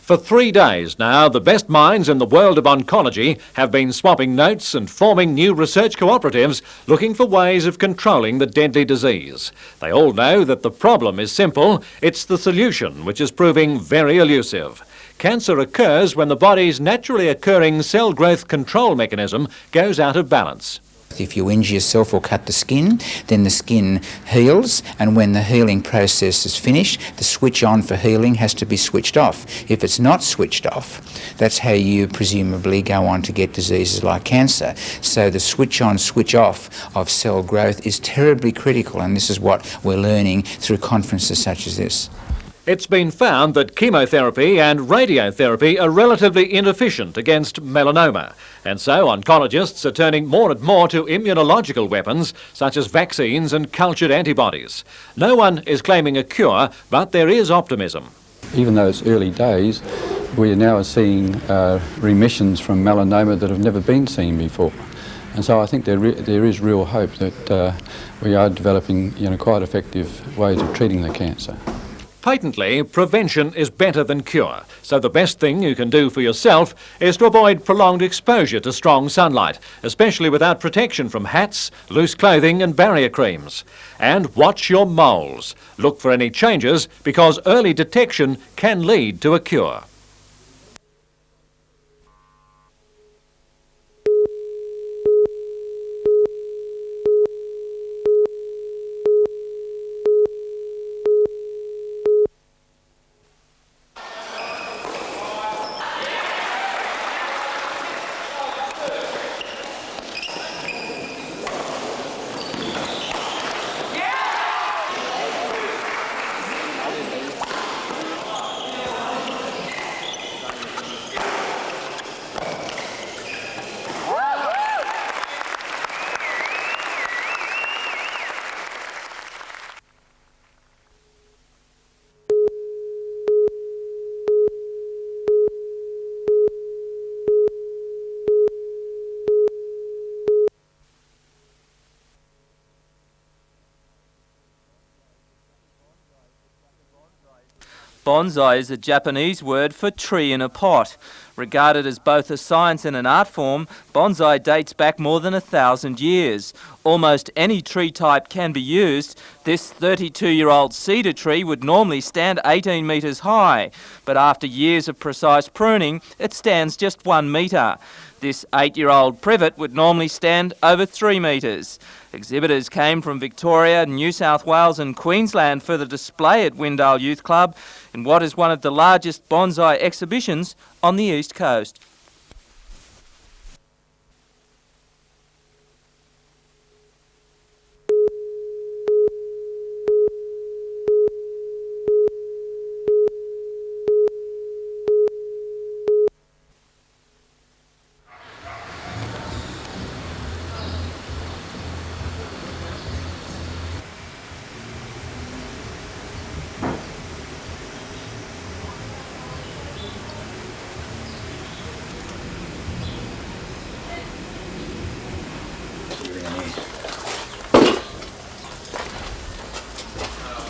For 3 days now, the best minds in the world of oncology have been swapping notes and forming new research cooperatives looking for ways of controlling the deadly disease. They all know that the problem is simple, it's the solution which is proving very elusive. Cancer occurs when the body's naturally occurring cell growth control mechanism goes out of balance. If you injure yourself or cut the skin, then the skin heals, and when the healing process is finished, the switch on for healing has to be switched off. If it's not switched off, that's how you presumably go on to get diseases like cancer. So the switch on, switch off of cell growth is terribly critical, and this is what we're learning through conferences such as this. It's been found that chemotherapy and radiotherapy are relatively inefficient against melanoma, and so oncologists are turning more and more to immunological weapons such as vaccines and cultured antibodies. No one is claiming a cure, but there is optimism. Even though it's early days, we are now seeing remissions from melanoma that have never been seen before. And so I think there is real hope that we are developing quite effective ways of treating the cancer. Patently, prevention is better than cure, so the best thing you can do for yourself is to avoid prolonged exposure to strong sunlight, especially without protection from hats, loose clothing and barrier creams. And watch your moles. Look for any changes because early detection can lead to a cure. Bonsai is a Japanese word for tree in a pot. Regarded as both a science and an art form, bonsai dates back more than 1,000 years. Almost any tree type can be used. This 32-year-old cedar tree would normally stand 18 metres high, but after years of precise pruning, it stands just 1 metre. This 8-year-old privet would normally stand over 3 metres. Exhibitors came from Victoria, New South Wales and Queensland for the display at Windale Youth Club in what is one of the largest bonsai exhibitions on the East Coast.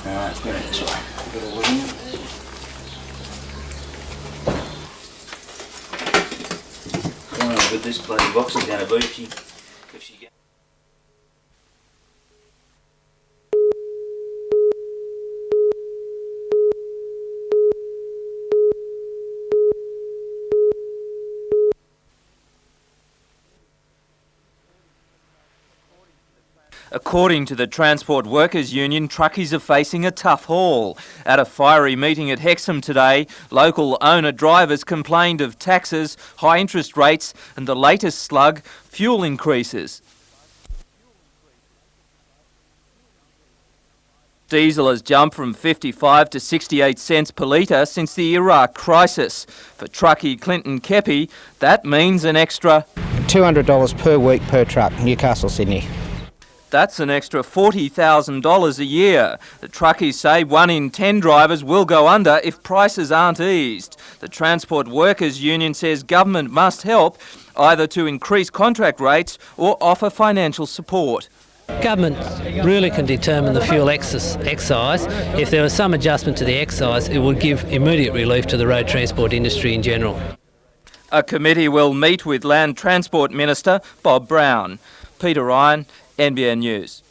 Let's get it this way. Put it in. I don't know how good this bloody box is going to be if she gets... According to the Transport Workers Union, truckies are facing a tough haul. At a fiery meeting at Hexham today, local owner-drivers complained of taxes, high interest rates and the latest slug, fuel increases. Diesel has jumped from 55 to 68 cents per litre since the Iraq crisis. For truckie Clinton Kepi, that means an extra $200 per week per truck, Newcastle, Sydney. That's an extra $40,000 a year. The truckies say 1 in 10 drivers will go under if prices aren't eased. The Transport Workers Union says government must help, either to increase contract rates or offer financial support. Government really can determine the fuel excise. If there was some adjustment to the excise, it would give immediate relief to the road transport industry in general. A committee will meet with Land Transport Minister Bob Brown. Peter Ryan, NBN News.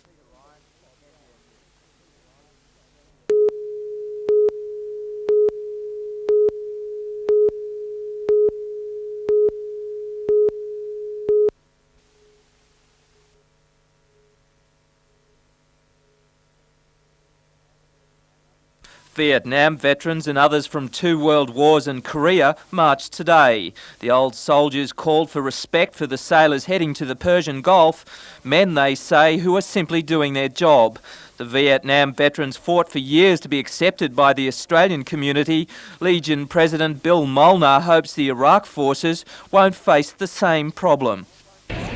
Vietnam veterans and others from 2 world wars and Korea marched today. The old soldiers called for respect for the sailors heading to the Persian Gulf, men, they say, who are simply doing their job. The Vietnam veterans fought for years to be accepted by the Australian community. Legion President Bill Molnar hopes the Iraq forces won't face the same problem.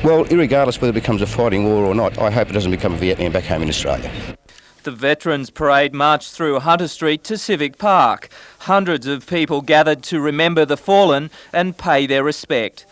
Well, irregardless whether it becomes a fighting war or not, I hope it doesn't become a Vietnam back home in Australia. The Veterans Parade marched through Hunter Street to Civic Park. Hundreds of people gathered to remember the fallen and pay their respect.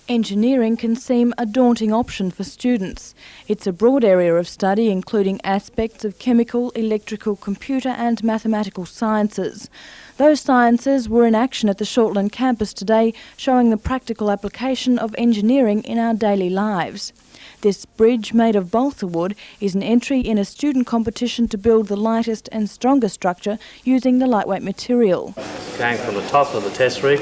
Engineering can seem a daunting option for students. It's a broad area of study including aspects of chemical, electrical, computer and mathematical sciences. Those sciences were in action at the Shortland campus today, showing the practical application of engineering in our daily lives. This bridge, made of balsa wood, is an entry in a student competition to build the lightest and strongest structure using the lightweight material. Going from the top of the test rig.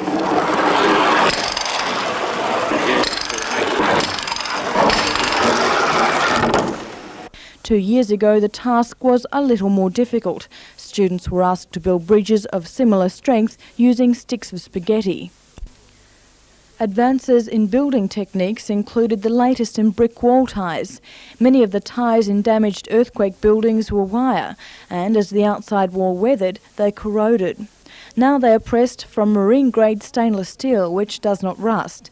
2 years ago, the task was a little more difficult. Students were asked to build bridges of similar strength using sticks of spaghetti. Advances in building techniques included the latest in brick wall ties. Many of the ties in damaged earthquake buildings were wire, and as the outside wall weathered, they corroded. Now they are pressed from marine-grade stainless steel, which does not rust.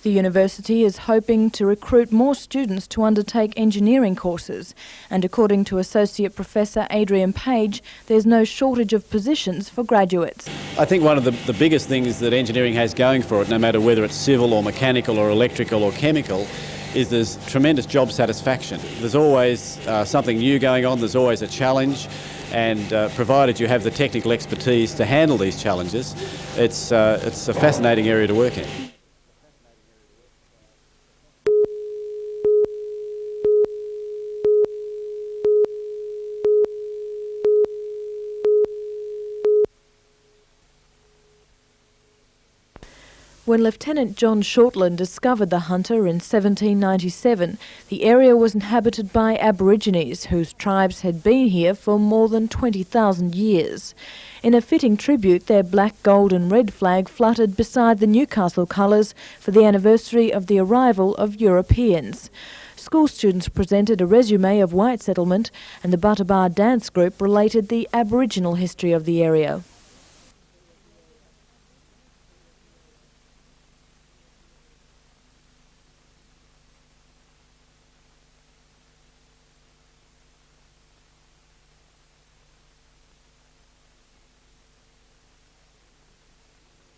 The university is hoping to recruit more students to undertake engineering courses, and according to Associate Professor Adrian Page, there's no shortage of positions for graduates. I think one of the biggest things that engineering has going for it, no matter whether it's civil or mechanical or electrical or chemical, is there's tremendous job satisfaction. There's always something new going on, there's always a challenge, and provided you have the technical expertise to handle these challenges, it's a fascinating area to work in. When Lieutenant John Shortland discovered the Hunter in 1797, the area was inhabited by Aborigines, whose tribes had been here for more than 20,000 years. In a fitting tribute, their black, gold and red flag fluttered beside the Newcastle colours for the anniversary of the arrival of Europeans. School students presented a resume of white settlement, and the Butterbar dance group related the Aboriginal history of the area.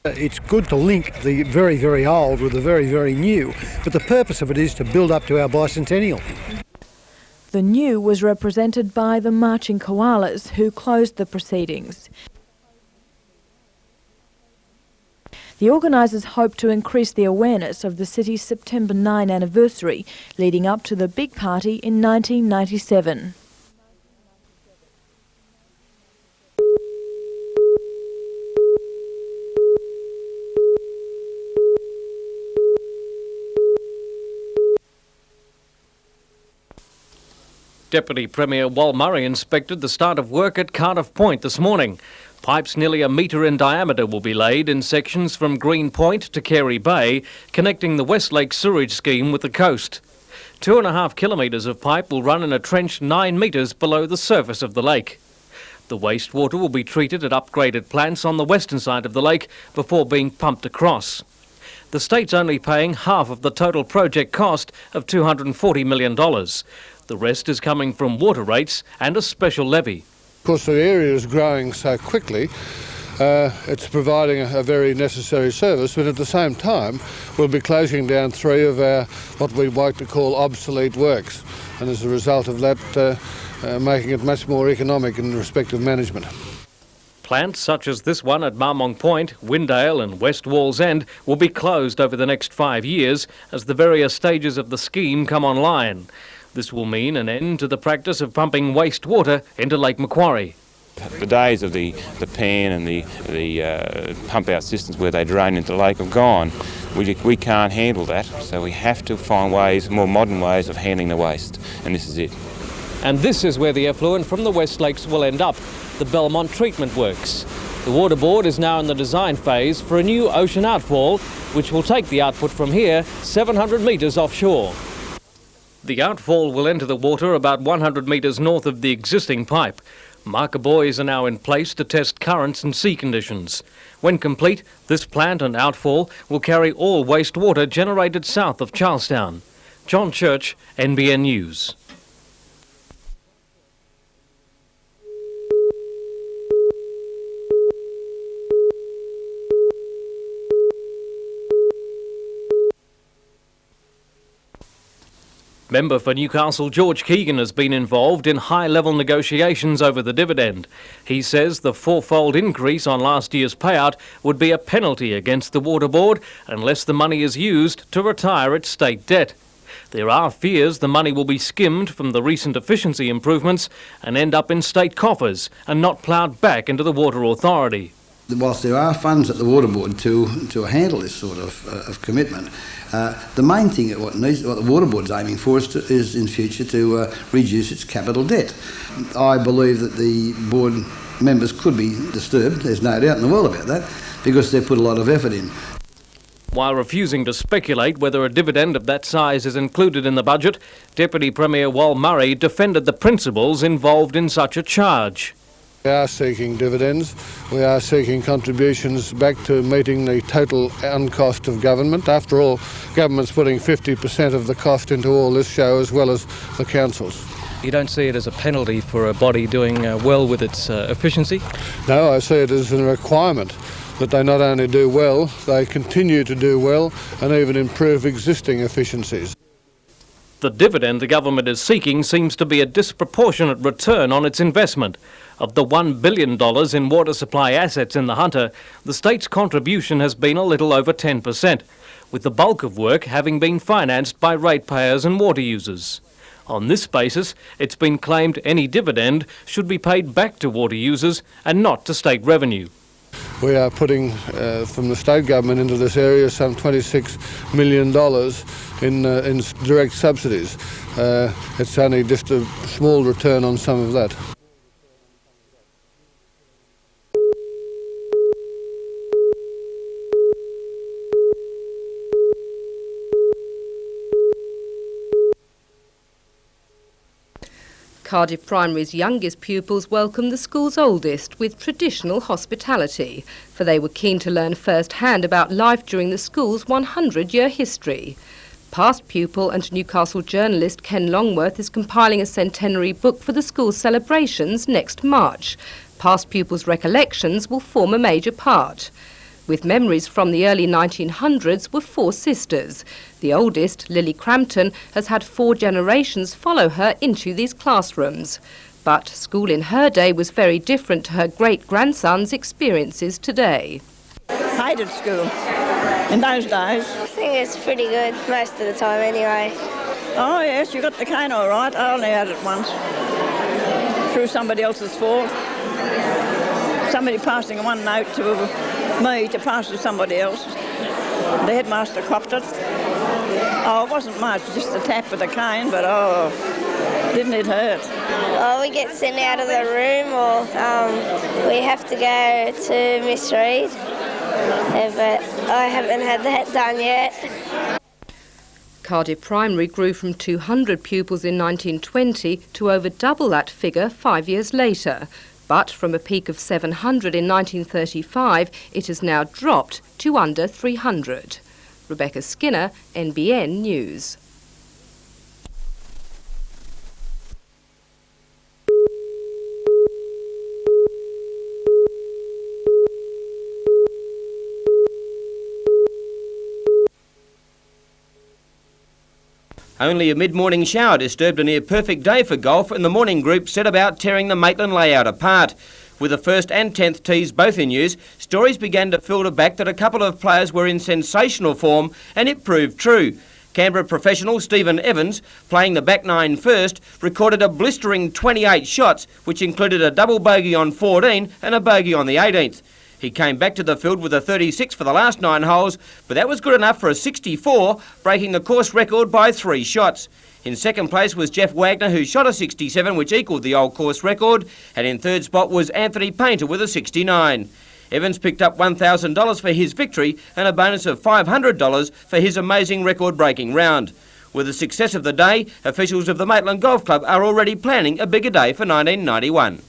It's good to link the very, very old with the very, very new, but the purpose of it is to build up to our bicentennial. The new was represented by the Marching Koalas, who closed the proceedings. The organisers hope to increase the awareness of the city's September 9 anniversary, leading up to the big party in 1997. Deputy Premier Wal Murray inspected the start of work at Cardiff Point this morning. Pipes nearly a metre in diameter will be laid in sections from Green Point to Carey Bay, connecting the Westlake Sewerage scheme with the coast. 2.5 kilometres of pipe will run in a trench 9 metres below the surface of the lake. The wastewater will be treated at upgraded plants on the western side of the lake before being pumped across. The state's only paying half of the total project cost of $240 million. The rest is coming from water rates and a special levy. Of course, the area is growing so quickly, it's providing a very necessary service, but at the same time we'll be closing down 3 of our what we like to call obsolete works, and as a result of that making it much more economic in respect of management. Plants such as this one at Marmong Point, Windale and West Wall's End will be closed over the next 5 years as the various stages of the scheme come online. This will mean an end to the practice of pumping wastewater into Lake Macquarie. The days of the pan and the pump-out systems where they drain into the lake are gone. We can't handle that, so we have to find ways, more modern ways of handling the waste, and this is it. And this is where the effluent from the West Lakes will end up, the Belmont Treatment Works. The Water Board is now in the design phase for a new ocean outfall, which will take the output from here 700 metres offshore. The outfall will enter the water about 100 metres north of the existing pipe. Marker buoys are now in place to test currents and sea conditions. When complete, this plant and outfall will carry all wastewater generated south of Charlestown. John Church, NBN News. Member for Newcastle George Keegan has been involved in high-level negotiations over the dividend. He says the 4-fold increase on last year's payout would be a penalty against the Water Board unless the money is used to retire its state debt. There are fears the money will be skimmed from the recent efficiency improvements and end up in state coffers and not ploughed back into the Water Authority. Whilst there are funds at the Water Board to handle this sort of commitment, the main thing what the Water Board's aiming for is in future to reduce its capital debt. I believe that the board members could be disturbed, there's no doubt in the world about that, because they've put a lot of effort in. While refusing to speculate whether a dividend of that size is included in the budget, Deputy Premier Wal Murray defended the principles involved in such a charge. We are seeking dividends. We are seeking contributions back to meeting the total uncost of government. After all, government's putting 50% of the cost into all this show, as well as the councils. You don't see it as a penalty for a body doing well with its efficiency? No, I see it as a requirement that they not only do well, they continue to do well and even improve existing efficiencies. The dividend the government is seeking seems to be a disproportionate return on its investment. Of the $1 billion in water supply assets in the Hunter, the state's contribution has been a little over 10%, with the bulk of work having been financed by ratepayers and water users. On this basis, it's been claimed any dividend should be paid back to water users and not to state revenue. We are putting from the state government into this area some $26 million in direct subsidies. It's only just a small return on some of that. Cardiff Primary's youngest pupils welcomed the school's oldest with traditional hospitality, for they were keen to learn firsthand about life during the school's 100-year history. Past pupil and Newcastle journalist Ken Longworth is compiling a centenary book for the school's celebrations next March. Past pupils' recollections will form a major part. With memories from the early 1900s were 4 sisters. The oldest, Lily Crampton, has had 4 generations follow her into these classrooms. But school in her day was very different to her great-grandson's experiences today. Hated school in those days. I think it's pretty good most of the time anyway. Oh yes, you got the cane all right. I only had it once. Through somebody else's fault. Somebody passing one note to me to pass to somebody else. The headmaster copped it. Oh, it wasn't much, just a tap with a cane, but oh, didn't it hurt? Oh, we get sent out of the room, or we have to go to Miss Reid. But I haven't had that done yet. Cardiff Primary grew from 200 pupils in 1920 to over double that figure 5 years later. But from a peak of 700 in 1935, it has now dropped to under 300. Rebecca Skinner, NBN News. Only a mid-morning shower disturbed a near-perfect day for golf, and the morning group set about tearing the Maitland layout apart. With the first and 10th tees both in use, stories began to filter back that a couple of players were in sensational form, and it proved true. Canberra professional Stephen Evans, playing the back 9 first, recorded a blistering 28 shots, which included a double bogey on 14 and a bogey on the 18th. He came back to the field with a 36 for the last 9 holes, but that was good enough for a 64, breaking the course record by 3 shots. In second place was Jeff Wagner, who shot a 67, which equalled the old course record, and in third spot was Anthony Painter with a 69. Evans picked up $1,000 for his victory and a bonus of $500 for his amazing record-breaking round. With the success of the day, officials of the Maitland Golf Club are already planning a bigger day for 1991.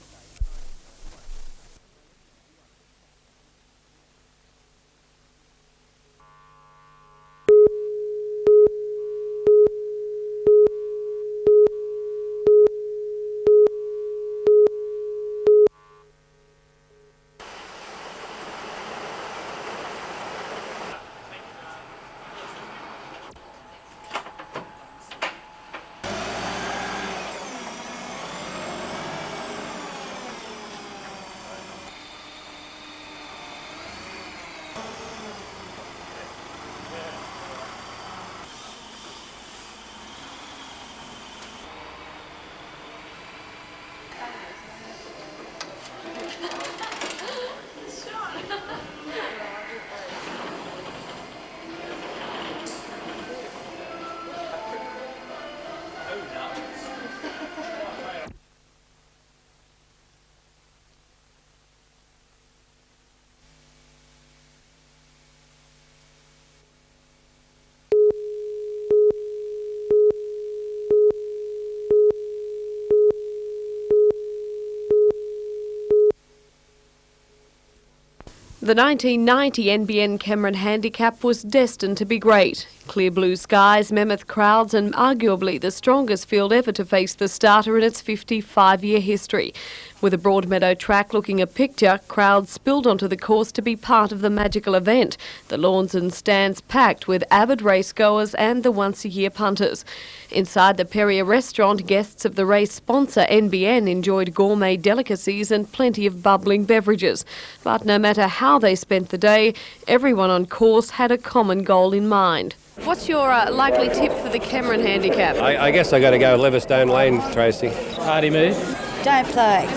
The 1990 NBN Cameron Handicap was destined to be great. Clear blue skies, mammoth crowds and arguably the strongest field ever to face the starter in its 55-year history. With a Broadmeadow track looking a picture, crowds spilled onto the course to be part of the magical event. The lawns and stands packed with avid racegoers and the once-a-year punters. Inside the Perrier restaurant, guests of the race sponsor NBN enjoyed gourmet delicacies and plenty of bubbling beverages. But no matter how they spent the day, everyone on course had a common goal in mind. What's your likely tip for the Cameron Handicap? I guess I got to go Leverstone Lane, Tracy. Party mood? Don't play.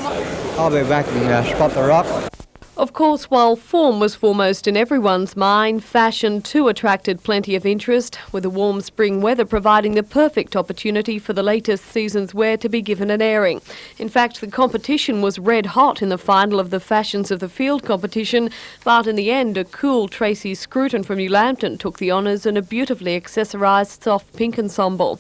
I'll be back and spot the rock. Of course, while form was foremost in everyone's mind, fashion too attracted plenty of interest, with the warm spring weather providing the perfect opportunity for the latest season's wear to be given an airing. In fact, the competition was red hot in the final of the Fashions of the Field competition, but in the end, a cool Tracy Scruton from New Lambton took the honours in a beautifully accessorised soft pink ensemble.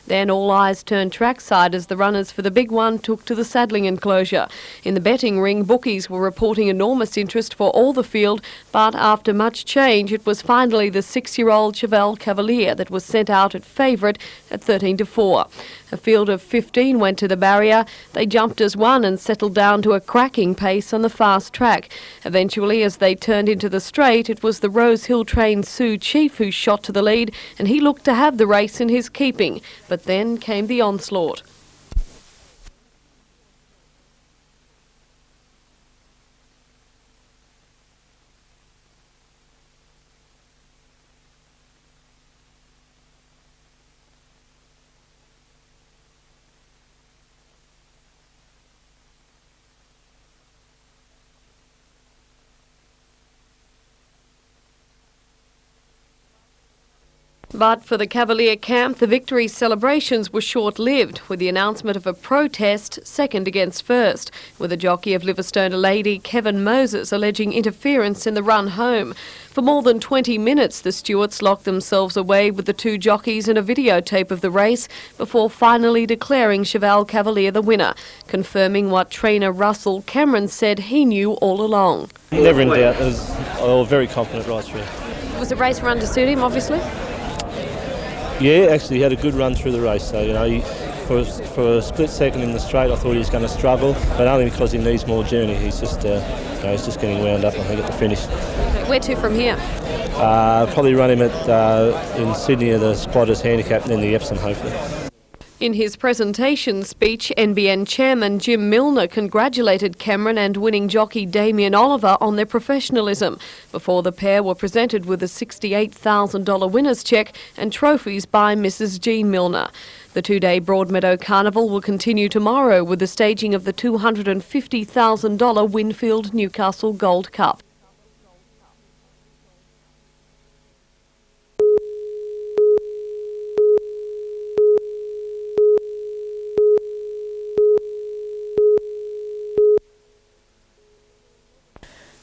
Then all eyes turned trackside as the runners for the big one took to the saddling enclosure. In the betting ring, bookies were reporting enormous interest for all the field, but after much change, it was finally the 6-year-old Chevelle Cavalier that was sent out at favourite at 13-4. A field of 15 went to the barrier. They jumped as one and settled down to a cracking pace on the fast track. Eventually, as they turned into the straight, it was the Rose Hill trained Sioux Chief who shot to the lead, and he looked to have the race in his keeping. But then came the onslaught. But for the Cavalier camp, the victory celebrations were short-lived, with the announcement of a protest second against first, with a jockey of Livingstone lady, Kevin Moses, alleging interference in the run home. For more than 20 minutes, the stewards locked themselves away with the two jockeys in a videotape of the race before finally declaring Chevelle Cavalier the winner, confirming what trainer Russell Cameron said he knew all along. Never in doubt. I was very confident right through. Was the race run to suit him, obviously? Yeah, actually he had a good run through the race. So, you know, for a split second in the straight, I thought he was going to struggle, but only because he needs more journey. He's just, he's just getting wound up, I think, at the finish. Where to from here? Probably run him in Sydney at the Spotters Handicap and then the Epsom, hopefully. In his presentation speech, NBN chairman Jim Milner congratulated Cameron and winning jockey Damien Oliver on their professionalism before the pair were presented with a $68,000 winner's cheque and trophies by Mrs. Jean Milner. The two-day Broadmeadow Carnival will continue tomorrow with the staging of the $250,000 Winfield Newcastle Gold Cup.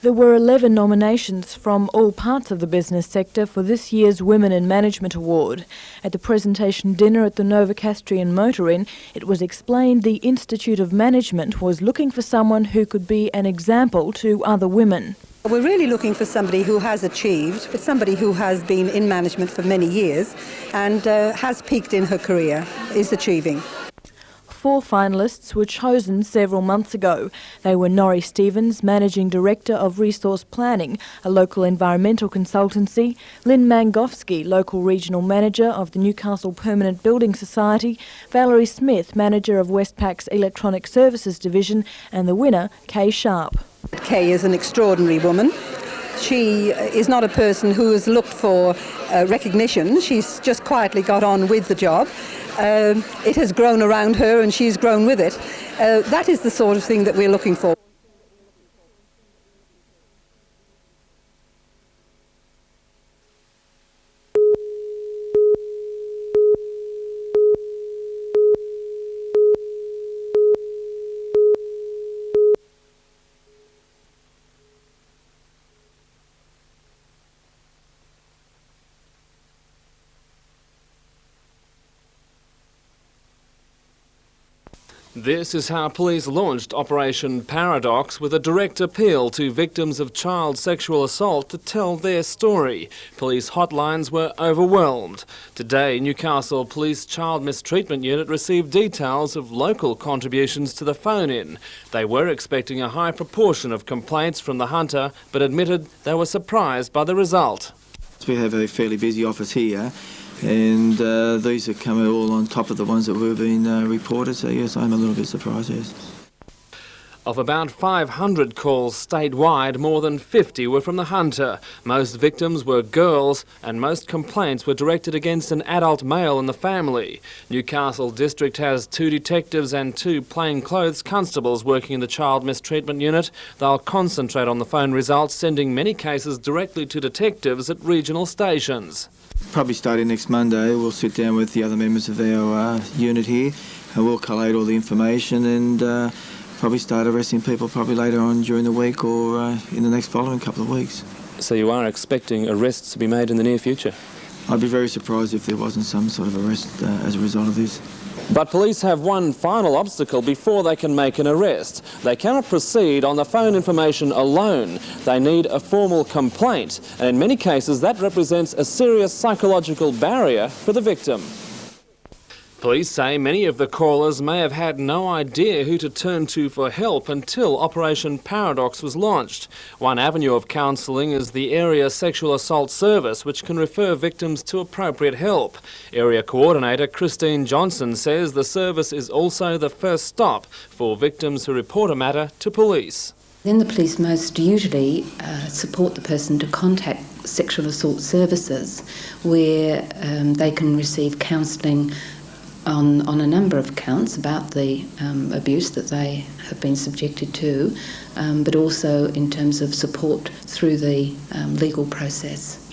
There were 11 nominations from all parts of the business sector for this year's Women in Management Award. At the presentation dinner at the Novocastrian Motor Inn, it was explained the Institute of Management was looking for someone who could be an example to other women. We're really looking for somebody who has achieved, somebody who has been in management for many years and has peaked in her career, is achieving. 4 finalists were chosen several months ago. They were Norrie Stevens, Managing Director of Resource Planning, a local environmental consultancy, Lynn Mangofsky, Local Regional Manager of the Newcastle Permanent Building Society, Valerie Smith, Manager of Westpac's Electronic Services Division, and the winner, Kay Sharp. Kay is an extraordinary woman. She is not a person who has looked for recognition. She's just quietly got on with the job. It has grown around her and she's grown with it. That is the sort of thing that we're looking for. This is how police launched Operation Paradox with a direct appeal to victims of child sexual assault to tell their story. Police hotlines were overwhelmed. Today, Newcastle Police Child Mistreatment Unit received details of local contributions to the phone-in. They were expecting a high proportion of complaints from the hunter, but admitted they were surprised by the result. We have a fairly busy office here, and these have come all on top of the ones that were being reported, so yes, I'm a little bit surprised, yes. Of about 500 calls statewide, more than 50 were from the hunter. Most victims were girls, and most complaints were directed against an adult male in the family. Newcastle District has 2 detectives and 2 plainclothes constables working in the Child Mistreatment Unit. They'll concentrate on the phone results, sending many cases directly to detectives at regional stations. Probably starting next Monday, we'll sit down with the other members of our unit here and we'll collate all the information and probably start arresting people probably later on during the week or in the next following couple of weeks. So you are expecting arrests to be made in the near future? I'd be very surprised if there wasn't some sort of arrest as a result of this. But police have one final obstacle before they can make an arrest. They cannot proceed on the phone information alone. They need a formal complaint, and in many cases that represents a serious psychological barrier for the victim. Police say many of the callers may have had no idea who to turn to for help until Operation Paradox was launched. One avenue of counselling is the Area Sexual Assault Service, which can refer victims to appropriate help. Area Coordinator Christine Johnson says the service is also the first stop for victims who report a matter to police. Then the police most usually support the person to contact sexual assault services, where they can receive counselling on a number of counts about the abuse that they have been subjected to, but also in terms of support through the legal process.